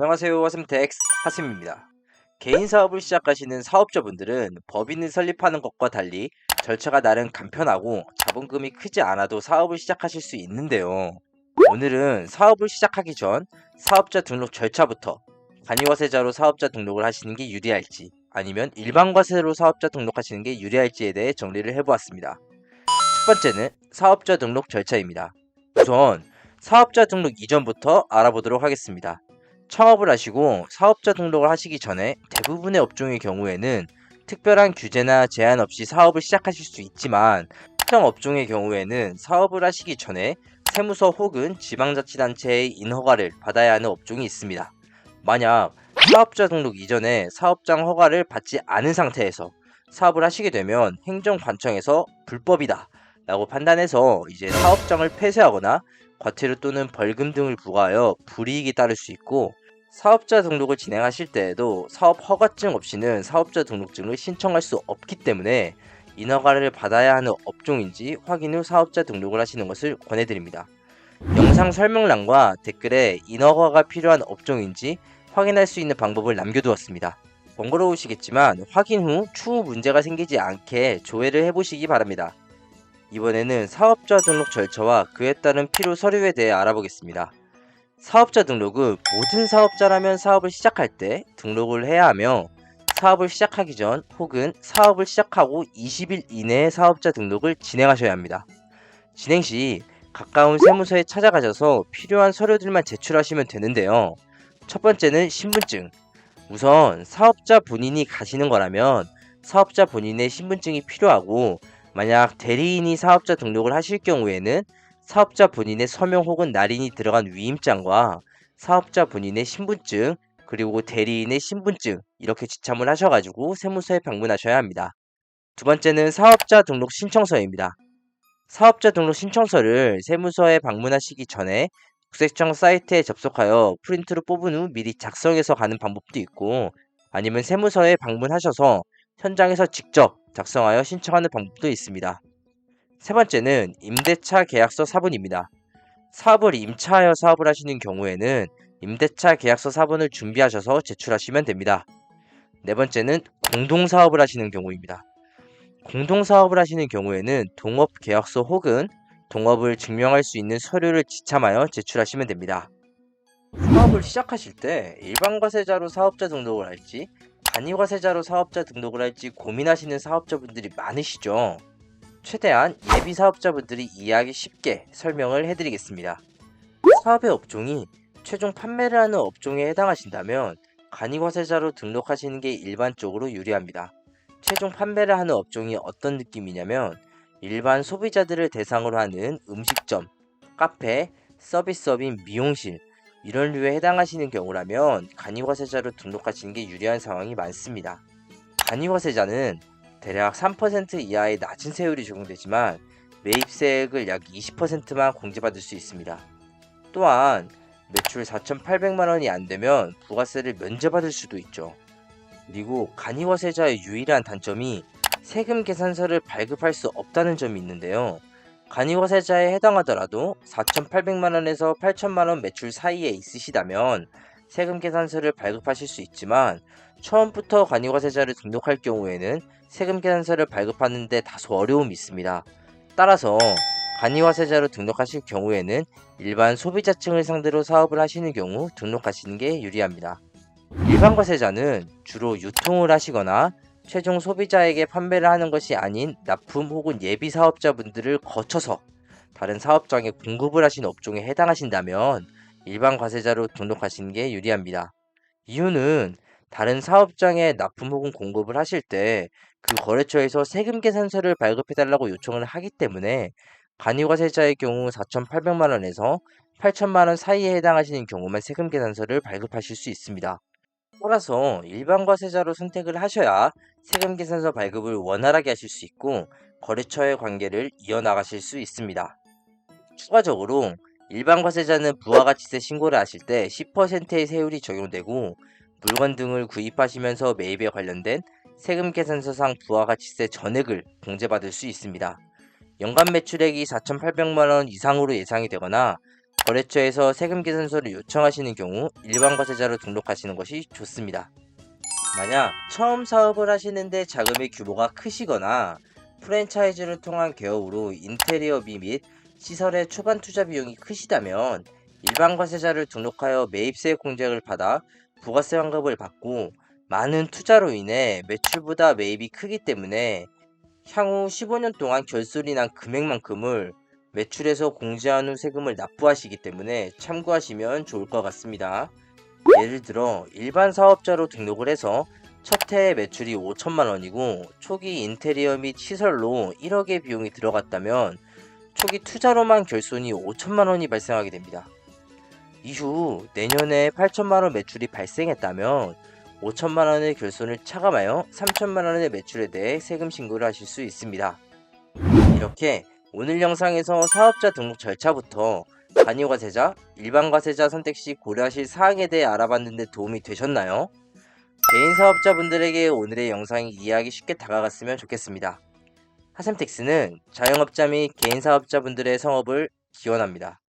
안녕하세요. 화슴텍스 하슴입니다. 개인 사업을 시작하시는 사업자분들은 법인을 설립하는 것과 달리 절차가 나름 간편하고 자본금이 크지 않아도 사업을 시작하실 수 있는데요. 오늘은 사업을 시작하기 전 사업자 등록 절차부터 간이과세자로 사업자 등록을 하시는 게 유리할지 아니면 일반 과세로 사업자 등록하시는 게 유리할지에 대해 정리를 해보았습니다. 첫 번째는 사업자 등록 절차입니다. 우선 사업자 등록 이전부터 알아보도록 하겠습니다. 창업을 하시고 사업자 등록을 하시기 전에 대부분의 업종의 경우에는 특별한 규제나 제한 없이 사업을 시작하실 수 있지만 특정 업종의 경우에는 사업을 하시기 전에 세무서 혹은 지방자치단체의 인허가를 받아야 하는 업종이 있습니다. 만약 사업자 등록 이전에 사업장 허가를 받지 않은 상태에서 사업을 하시게 되면 행정관청에서 불법이다 라고 판단해서 이제 사업장을 폐쇄하거나 과태료 또는 벌금 등을 부과하여 불이익이 따를 수 있고, 사업자 등록을 진행하실 때에도 사업 허가증 없이는 사업자 등록증을 신청할 수 없기 때문에 인허가를 받아야 하는 업종인지 확인 후 사업자 등록을 하시는 것을 권해드립니다. 영상 설명란과 댓글에 인허가가 필요한 업종인지 확인할 수 있는 방법을 남겨두었습니다. 번거로우시겠지만 확인 후 추후 문제가 생기지 않게 조회를 해보시기 바랍니다. 이번에는 사업자 등록 절차와 그에 따른 필요 서류에 대해 알아보겠습니다. 사업자 등록은 모든 사업자라면 사업을 시작할 때 등록을 해야 하며, 사업을 시작하기 전 혹은 사업을 시작하고 20일 이내에 사업자 등록을 진행하셔야 합니다. 진행 시 가까운 세무서에 찾아가셔서 필요한 서류들만 제출하시면 되는데요. 첫 번째는 신분증. 우선 사업자 본인이 가시는 거라면 사업자 본인의 신분증이 필요하고, 만약 대리인이 사업자 등록을 하실 경우에는 사업자 본인의 서명 혹은 날인이 들어간 위임장과 사업자 본인의 신분증 그리고 대리인의 신분증 이렇게 지참을 하셔가지고 세무서에 방문하셔야 합니다. 두 번째는 사업자 등록 신청서입니다. 사업자 등록 신청서를 세무서에 방문하시기 전에 국세청 사이트에 접속하여 프린트로 뽑은 후 미리 작성해서 가는 방법도 있고, 아니면 세무서에 방문하셔서 현장에서 직접 작성하여 신청하는 방법도 있습니다. 세 번째는 임대차 계약서 사본입니다. 사업을 임차하여 사업을 하시는 경우에는 임대차 계약서 사본을 준비하셔서 제출하시면 됩니다. 네 번째는 공동사업을 하시는 경우입니다. 공동사업을 하시는 경우에는 동업계약서 혹은 동업을 증명할 수 있는 서류를 지참하여 제출하시면 됩니다. 사업을 시작하실 때 일반과세자로 사업자 등록을 할지 간이과세자로 사업자 등록을 할지 고민하시는 사업자분들이 많으시죠. 최대한 예비 사업자분들이 이해하기 쉽게 설명을 해드리겠습니다. 사업의 업종이 최종 판매를 하는 업종에 해당하신다면 간이과세자로 등록하시는 게 일반적으로 유리합니다. 최종 판매를 하는 업종이 어떤 느낌이냐면 일반 소비자들을 대상으로 하는 음식점, 카페, 서비스업인 미용실 이런 류에 해당하시는 경우라면 간이과세자로 등록하시는 게 유리한 상황이 많습니다. 간이과세자는 대략 3% 이하의 낮은 세율이 적용되지만 매입세액을 약 20%만 공제받을 수 있습니다. 또한 매출 4,800만원이 안되면 부가세를 면제받을 수도 있죠. 그리고 간이과세자의 유일한 단점이 세금 계산서를 발급할 수 없다는 점이 있는데요. 간이과세자에 해당하더라도 4,800만원에서 8천만원 매출 사이에 있으시다면 세금 계산서를 발급하실 수 있지만, 처음부터 간이과세자를 등록할 경우에는 세금 계산서를 발급하는 데 다소 어려움이 있습니다. 따라서 간이과세자로 등록하실 경우에는 일반 소비자층을 상대로 사업을 하시는 경우 등록하시는 게 유리합니다. 일반 과세자는 주로 유통을 하시거나 최종 소비자에게 판매를 하는 것이 아닌 납품 혹은 예비 사업자분들을 거쳐서 다른 사업장에 공급을 하신 업종에 해당하신다면 일반 과세자로 등록하시는 게 유리합니다. 이유는 다른 사업장에 납품 혹은 공급을 하실 때 그 거래처에서 세금 계산서를 발급해달라고 요청을 하기 때문에 간이과세자의 경우 4,800만원에서 8천만원 사이에 해당하시는 경우만 세금 계산서를 발급하실 수 있습니다. 따라서 일반 과세자로 선택을 하셔야 세금 계산서 발급을 원활하게 하실 수 있고 거래처의 관계를 이어나가실 수 있습니다. 추가적으로 일반 과세자는 부가가치세 신고를 하실 때 10%의 세율이 적용되고, 물건 등을 구입하시면서 매입에 관련된 세금 계산서상 부가가치세 전액을 공제받을 수 있습니다. 연간 매출액이 4,800만원 이상으로 예상이 되거나 거래처에서 세금 계산서를 요청하시는 경우 일반 과세자로 등록하시는 것이 좋습니다. 만약 처음 사업을 하시는데 자금의 규모가 크시거나 프랜차이즈를 통한 개업으로 인테리어비 및 시설의 초반 투자 비용이 크시다면 일반 과세자를 등록하여 매입세 공제를 받아 부가세 환급을 받고, 많은 투자로 인해 매출보다 매입이 크기 때문에 향후 15년 동안 결손이 난 금액만큼을 매출에서 공제한 후 세금을 납부하시기 때문에 참고하시면 좋을 것 같습니다. 예를 들어 일반 사업자로 등록을 해서 첫 해의 매출이 5천만 원이고 초기 인테리어 및 시설로 1억의 비용이 들어갔다면 초기 투자로만 결손이 5천만 원이 발생하게 됩니다. 이후 내년에 8천만 원 매출이 발생했다면 5천만 원의 결손을 차감하여 3천만 원의 매출에 대해 세금 신고를 하실 수 있습니다. 이렇게 오늘 영상에서 사업자 등록 절차부터 간이과세자, 일반과세자 선택 시 고려하실 사항에 대해 알아봤는데 도움이 되셨나요? 개인 사업자분들에게 오늘의 영상이 이해하기 쉽게 다가갔으면 좋겠습니다. 하샘택스는 자영업자 및 개인 사업자분들의 성업을 기원합니다.